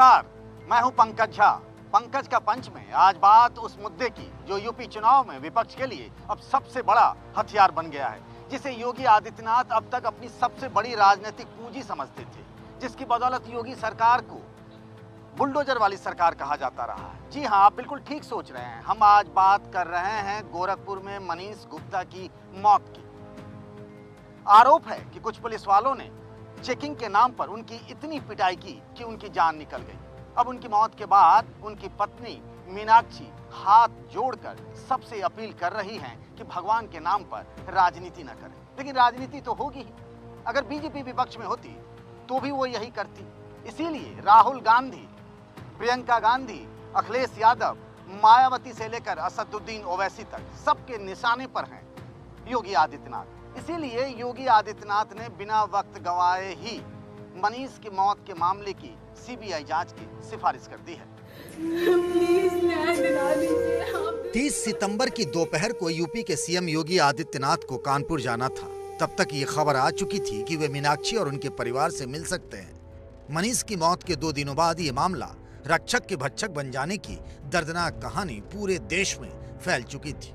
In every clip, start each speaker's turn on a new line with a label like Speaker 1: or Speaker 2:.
Speaker 1: नमस्कार, मैं हूं पंकज झा। पंकज का पंच में आज बात उस मुद्दे की जो यूपी चुनाव में विपक्ष के लिए अब सबसे बड़ा हथियार बन गया है, जिसे योगी आदित्यनाथ अब तक अपनी सबसे बड़ी राजनीतिक पूंजी समझते थे, जिसकी बदौलत योगी सरकार को बुलडोजर वाली सरकार कहा जाता रहा है। जी हाँ, आप बिल्कुल ठीक सोच रहे हैं। हम आज बात कर रहे हैं गोरखपुर में मनीष गुप्ता की मौत की। आरोप है कि कुछ पुलिस वालों ने चेकिंग के नाम पर उनकी इतनी पिटाई की कि उनकी जान निकल गई। अब उनकी मौत के बाद उनकी पत्नी मीनाक्षी हाथ जोड़कर सबसे अपील कर रही हैं कि भगवान के नाम पर राजनीति न करें। लेकिन राजनीति तो होगी ही। अगर बीजेपी विपक्ष में होती तो भी वो यही करती। इसीलिए राहुल गांधी, प्रियंका गांधी, अखिलेश यादव, मायावती से लेकर असदुद्दीन ओवैसी तक सबके निशाने पर हैं योगी आदित्यनाथ। इसीलिए योगी आदित्यनाथ ने बिना वक्त गंवाए ही मनीष की मौत के मामले की सीबीआई जांच की सिफारिश कर दी है।
Speaker 2: 30 सितंबर की दोपहर को यूपी के सीएम योगी आदित्यनाथ को कानपुर जाना था। तब तक ये खबर आ चुकी थी कि वे मीनाक्षी और उनके परिवार से मिल सकते हैं। मनीष की मौत के 2 दिनों बाद ये मामला रक्षक के भक्षक बन जाने की दर्दनाक कहानी पूरे देश में फैल चुकी थी।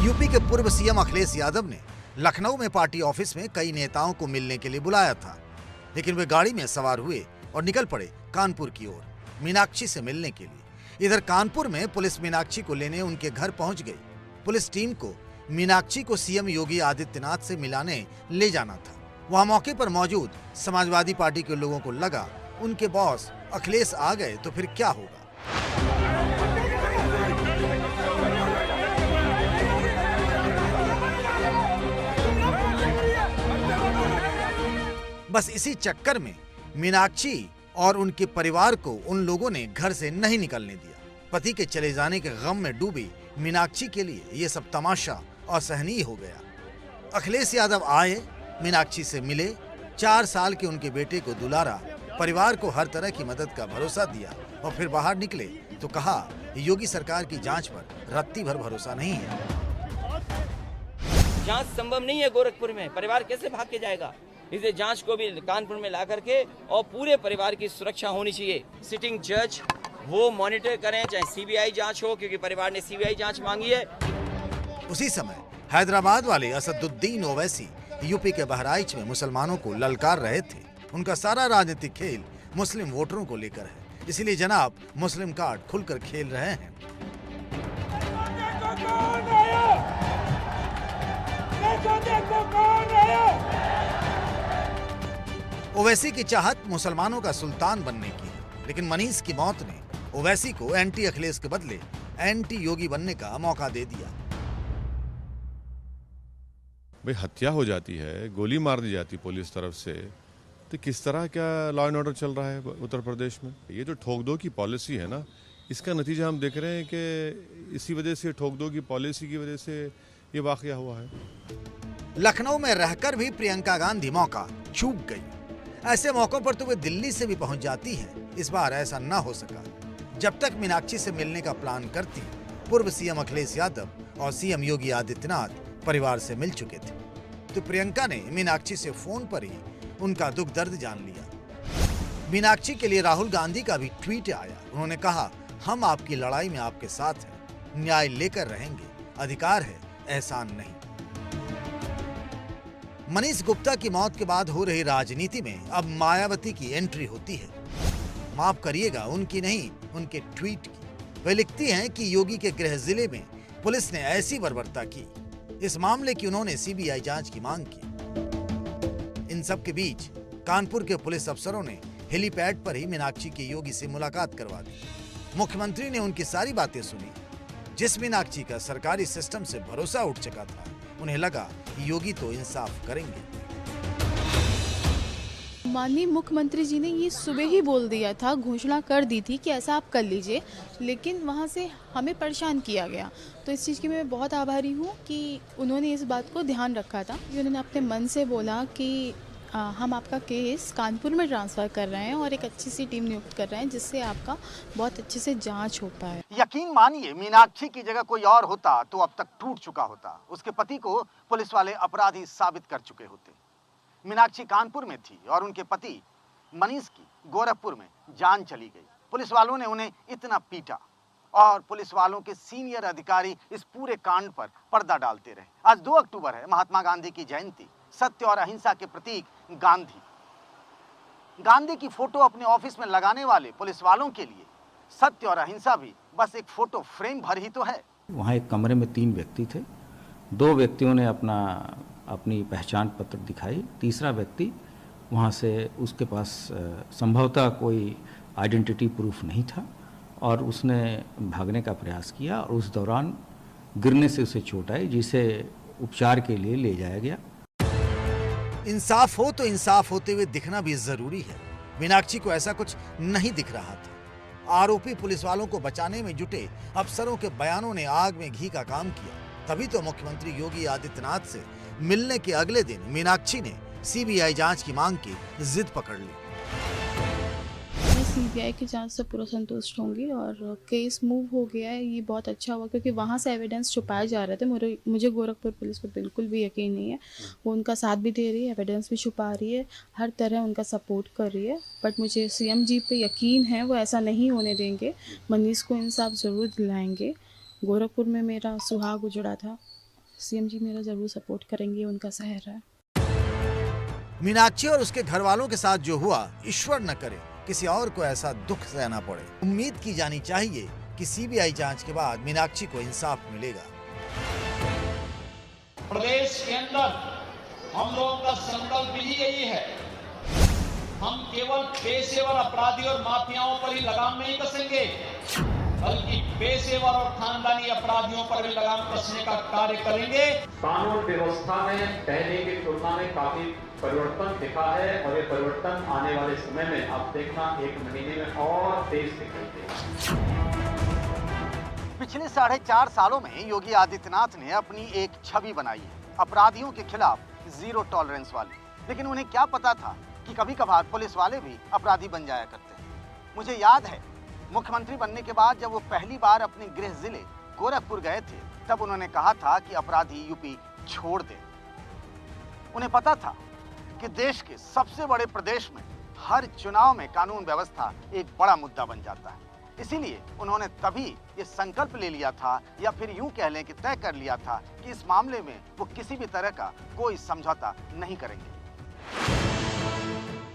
Speaker 2: यूपी के पूर्व सीएम अखिलेश यादव ने लखनऊ में पार्टी ऑफिस में कई नेताओं को मिलने के लिए बुलाया था, लेकिन वे गाड़ी में सवार हुए और निकल पड़े कानपुर की ओर मीनाक्षी से मिलने के लिए। इधर कानपुर में पुलिस मीनाक्षी को लेने उनके घर पहुंच गई। पुलिस टीम को मीनाक्षी को सीएम योगी आदित्यनाथ से मिलाने ले जाना था। वहां मौके पर मौजूद समाजवादी पार्टी के लोगों को लगा उनके बॉस अखिलेश आ गए तो फिर क्या होगा। बस इसी चक्कर में मीनाक्षी और उनके परिवार को उन लोगों ने घर से नहीं निकलने दिया। पति के चले जाने के गम में डूबी मीनाक्षी के लिए ये सब तमाशा असहनीय हो गया। अखिलेश यादव आए, मीनाक्षी से मिले, 4 साल के उनके बेटे को दुलारा, परिवार को हर तरह की मदद का भरोसा दिया और फिर बाहर निकले तो कहा योगी सरकार की जांच पर रत्ती भर भरोसा नहीं है।
Speaker 3: जांच संभव नहीं है गोरखपुर में, परिवार कैसे भाग के जाएगा। इसे जांच को भी कानपुर में ला करके और पूरे परिवार की सुरक्षा होनी चाहिए। सिटिंग जज वो मॉनिटर करें, चाहे सीबीआई जांच हो, क्योंकि परिवार ने सीबीआई जांच मांगी है।
Speaker 2: उसी समय हैदराबाद वाले असदुद्दीन ओवैसी यूपी के बहराइच में मुसलमानों को ललकार रहे थे। उनका सारा राजनीतिक खेल मुस्लिम वोटरों को लेकर है, इसलिए जनाब मुस्लिम कार्ड खुलकर खेल रहे हैं। ओवैसी की चाहत मुसलमानों का सुल्तान बनने की है, लेकिन मनीष की मौत ने ओवैसी को एंटी अखिलेश के बदले एंटी योगी बनने का मौका दे दिया।
Speaker 4: भाई हत्या हो जाती है, गोली मार दी जाती पुलिस तरफ से, तो किस तरह क्या लॉ एंड ऑर्डर चल रहा है उत्तर प्रदेश में। ये जो ठोक दो की पॉलिसी है ना, इसका नतीजा हम देख रहे हैं कि इसी वजह से, ठोक दो की पॉलिसी की वजह से ये वाकया हुआ है।
Speaker 2: लखनऊ में रहकर भी प्रियंका गांधी मौका चूक गई। ऐसे मौकों पर तो वे दिल्ली से भी पहुंच जाती हैं। इस बार ऐसा न हो सका। जब तक मीनाक्षी से मिलने का प्लान करती, पूर्व सीएम अखिलेश यादव और सीएम योगी आदित्यनाथ परिवार से मिल चुके थे, तो प्रियंका ने मीनाक्षी से फोन पर ही उनका दुख दर्द जान लिया। मीनाक्षी के लिए राहुल गांधी का भी ट्वीट आया। उन्होंने कहा, हम आपकी लड़ाई में आपके साथ हैं, न्याय लेकर रहेंगे, अधिकार है, एहसान नहीं। मनीष गुप्ता की मौत के बाद हो रही राजनीति में अब मायावती की एंट्री होती है। माफ करिएगा, उनकी नहीं, उनके ट्वीट की। वे लिखती हैं कि योगी के गृह जिले में पुलिस ने ऐसी बर्बरता की, इस मामले की उन्होंने सीबीआई जांच की मांग की। इन सब के बीच कानपुर के पुलिस अफसरों ने हेलीपैड पर ही मीनाक्षी की योगी से मुलाकात करवा दी। मुख्यमंत्री ने उनकी सारी बातें सुनी। जिस मीनाक्षी का सरकारी सिस्टम से भरोसा उठ चुका था, उन्हें लगा योगी तो इंसाफ करेंगे।
Speaker 5: माननीय मुख्यमंत्री जी ने ये सुबह ही बोल दिया था, घोषणा कर दी थी कि ऐसा आप कर लीजिए, लेकिन वहाँ से हमें परेशान किया गया। तो इस चीज़ की मैं बहुत आभारी हूँ कि उन्होंने इस बात को ध्यान रखा था। उन्होंने अपने मन से बोला कि हम आपका केस कानपुर में ट्रांसफ़र कर रहे हैं और एक अच्छी सी टीम नियुक्त कर रहे हैं, जिससे आपका बहुत अच्छे से जांच हो पाए।
Speaker 1: यकीन मानिए, मीनाक्षी की जगह कोई और होता तो अब तक टूट चुका होता। उसके पति को पुलिस वाले अपराधी साबित कर चुके होते। मीनाक्षी कानपुर में थी और उनके पति मनीष की गोरखपुर में जान चली गई। पुलिस वालों ने उन्हें इतना पीटा और पुलिस वालों के सीनियर अधिकारी इस पूरे कांड पर पर्दा डालते रहे। आज 2 अक्टूबर है, महात्मा गांधी की जयंती। सत्य और अहिंसा के प्रतीक गांधी की फोटो अपने ऑफिस में लगाने वाले पुलिस वालों के लिए सत्य और अहिंसा भी बस एक फोटो फ्रेम भर ही तो है।
Speaker 6: वहाँ एक कमरे में 3 व्यक्ति थे। 2 व्यक्तियों ने अपनी पहचान पत्र दिखाई। तीसरा व्यक्ति वहाँ से उसके पास संभवतः कोई आइडेंटिटी प्रूफ नहीं था और उसने भागने का प्रयास किया और उस दौरान गिरने से उसे चोट आई, जिसे उपचार के लिए ले जाया गया।
Speaker 2: इंसाफ हो तो इंसाफ होते हुए दिखना भी जरूरी है। मीनाक्षी को ऐसा कुछ नहीं दिख रहा था। आरोपी पुलिस वालों को बचाने में जुटे अफसरों के बयानों ने आग में घी का काम किया। तभी तो मुख्यमंत्री योगी आदित्यनाथ से मिलने के अगले दिन मीनाक्षी ने सीबीआई जांच की मांग की जिद पकड़ ली।
Speaker 5: मैं सीबीआई की जांच से पूरा संतुष्ट होंगी और केस मूव हो गया है, ये बहुत अच्छा हुआ, क्योंकि वहाँ से एविडेंस छुपाए जा रहे थे। मुझे गोरखपुर पुलिस पर बिल्कुल भी यकीन नहीं है। वो उनका साथ भी दे रही है, एविडेंस भी छुपा रही है, हर तरह उनका सपोर्ट कर रही है। बट मुझे सीएम जी पे यकीन है, वो ऐसा नहीं होने देंगे। मनीष को इंसाफ ज़रूर दिलाएंगे। गोरखपुर में मेरा सुहाग उजड़ा था, सीएम जी मेरा ज़रूर सपोर्ट करेंगे, उनका शहर है।
Speaker 2: मीनाक्षी और उसके घर वालों के साथ जो हुआ, ईश्वर न करे किसी और को ऐसा दुख सहना पड़े। उम्मीद की जानी चाहिए कि सीबीआई जांच के बाद मीनाक्षी को इंसाफ मिलेगा।
Speaker 7: प्रदेश के अंदर हम लोगों का संकल्प ही यही है, हम केवल पेशेवर अपराधी और माफियाओं पर ही लगाम नहीं कसेंगे, बल्कि पेशेवर और खानदानी अपराधियों पर भी लगाम कसने का कार्य करेंगे।
Speaker 8: कानून व्यवस्था में पहले की तुलना में काफी परिवर्तन दिखा है और ये परिवर्तन आने वाले समय में आप देखना 1 महीने में और तेज दिखाई देगा।
Speaker 1: पिछले 4.5 सालों में योगी आदित्यनाथ ने अपनी एक छवि बनाई है, अपराधियों के खिलाफ जीरो टॉलरेंस वाली। लेकिन उन्हें क्या पता था कि कभी कभार पुलिस वाले भी अपराधी बन जाया करते हैं। मुझे याद है, मुख्यमंत्री बनने के बाद जब वो पहली बार अपने गृह जिले गोरखपुर गए थे, तब उन्होंने कहा था कि अपराधी यूपी छोड़ दें। उन्हें पता था कि देश के सबसे बड़े प्रदेश में हर चुनाव में कानून व्यवस्था एक बड़ा मुद्दा बन जाता है। इसीलिए उन्होंने तभी ये संकल्प ले लिया था, या फिर यूं कह लें कि तय कर लिया था कि इस मामले में वो किसी भी तरह का कोई समझौता नहीं करेंगे।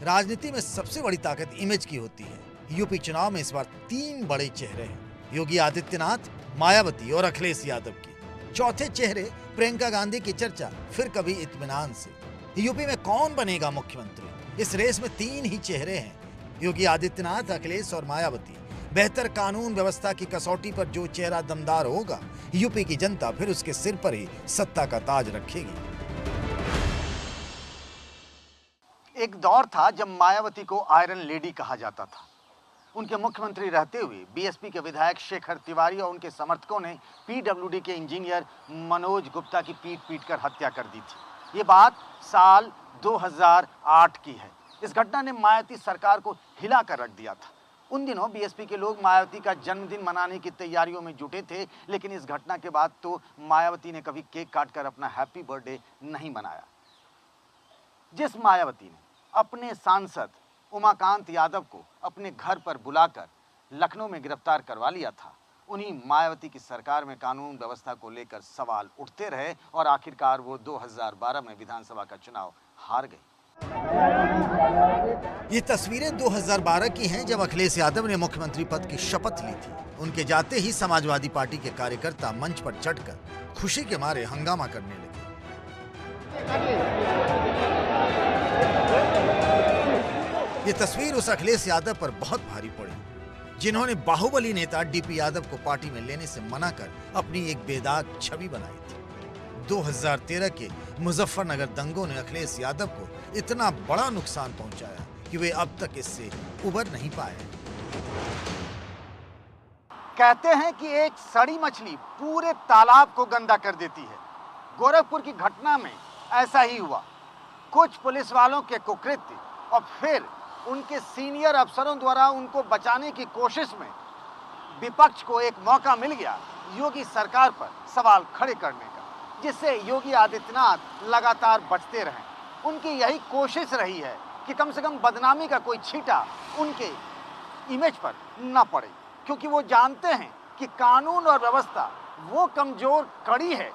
Speaker 2: राजनीति में सबसे बड़ी ताकत इमेज की होती है। यूपी चुनाव में इस बार 3 बड़े चेहरे हैं, योगी आदित्यनाथ, मायावती और अखिलेश यादव की। चौथे चेहरे प्रियंका गांधी की चर्चा फिर कभी इत्मीनान से। यूपी में कौन बनेगा मुख्यमंत्री? इस रेस में 3 ही चेहरे हैं, योगी आदित्यनाथ, अखिलेश और मायावती। बेहतर कानून व्यवस्था की कसौटी पर जो चेहरा दमदार होगा, यूपी की जनता फिर उसके सिर पर ही सत्ता का ताज रखेगी।
Speaker 1: एक दौर था जब मायावती को आयरन लेडी कहा जाता था। उनके मुख्यमंत्री रहते हुए बीएसपी के विधायक शेखर तिवारी और उनके समर्थकों ने पीडब्ल्यूडी के इंजीनियर मनोज गुप्ता की पीट कर हत्या कर दी थी। ये बात साल 2008 की है। इस घटना ने मायावती सरकार को हिला कर रख दिया था। उन दिनों बीएसपी के लोग मायावती का जन्मदिन मनाने की तैयारियों में जुटे थे, लेकिन इस घटना के बाद तो मायावती ने कभी केक काटकर अपना हैप्पी बर्थडे नहीं मनाया। जिस मायावती ने अपने सांसद उमाकांत यादव को अपने घर पर बुलाकर लखनऊ में गिरफ्तार करवा लिया था, उन्हीं मायावती की सरकार में कानून व्यवस्था को लेकर सवाल उठते रहे और आखिरकार वो 2012 में विधानसभा का चुनाव हार गई।
Speaker 2: ये तस्वीरें 2012 की हैं, जब अखिलेश यादव ने मुख्यमंत्री पद की शपथ ली थी। उनके जाते ही समाजवादी पार्टी के कार्यकर्ता मंच पर चढ़कर खुशी के मारे हंगामा करने लगे। ये तस्वीर उस अखिलेश यादव पर बहुत भारी पड़ी, जिन्होंने बाहुबली नेता डीपी यादव को पार्टी में लेने से मना कर अपनी एक बेदाग छवि बनाई थी। 2013 के मुजफ्फरनगर दंगों ने अखिलेश यादव को इतना बड़ा नुकसान पहुंचाया कि वे अब तक इससे उबर नहीं पाए।
Speaker 1: कहते हैं कि एक सड़ी मछली पूरे तालाब को गंदा कर देती है। गोरखपुर की घटना में ऐसा ही हुआ। कुछ पुलिस वालों के कुकृत्य और फिर उनके सीनियर अफसरों द्वारा उनको बचाने की कोशिश में विपक्ष को एक मौका मिल गया योगी सरकार पर सवाल खड़े करने का, जिससे योगी आदित्यनाथ लगातार बचते रहे। उनकी यही कोशिश रही है कि कम से कम बदनामी का कोई छींटा उनके इमेज पर न पड़े, क्योंकि वो जानते हैं कि कानून और व्यवस्था वो कमजोर कड़ी है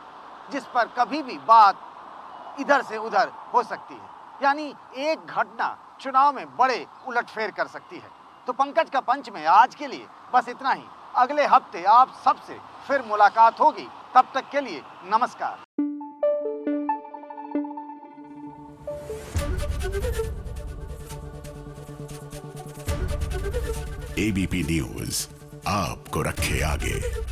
Speaker 1: जिस पर कभी भी बात इधर से उधर हो सकती है। यानी एक घटना चुनाव में बड़े उलटफेर कर सकती है। तो पंकज का पंच में आज के लिए बस इतना ही। अगले हफ्ते आप सबसे फिर मुलाकात होगी, तब तक के लिए नमस्कार।
Speaker 9: एबीपी न्यूज आपको रखे आगे।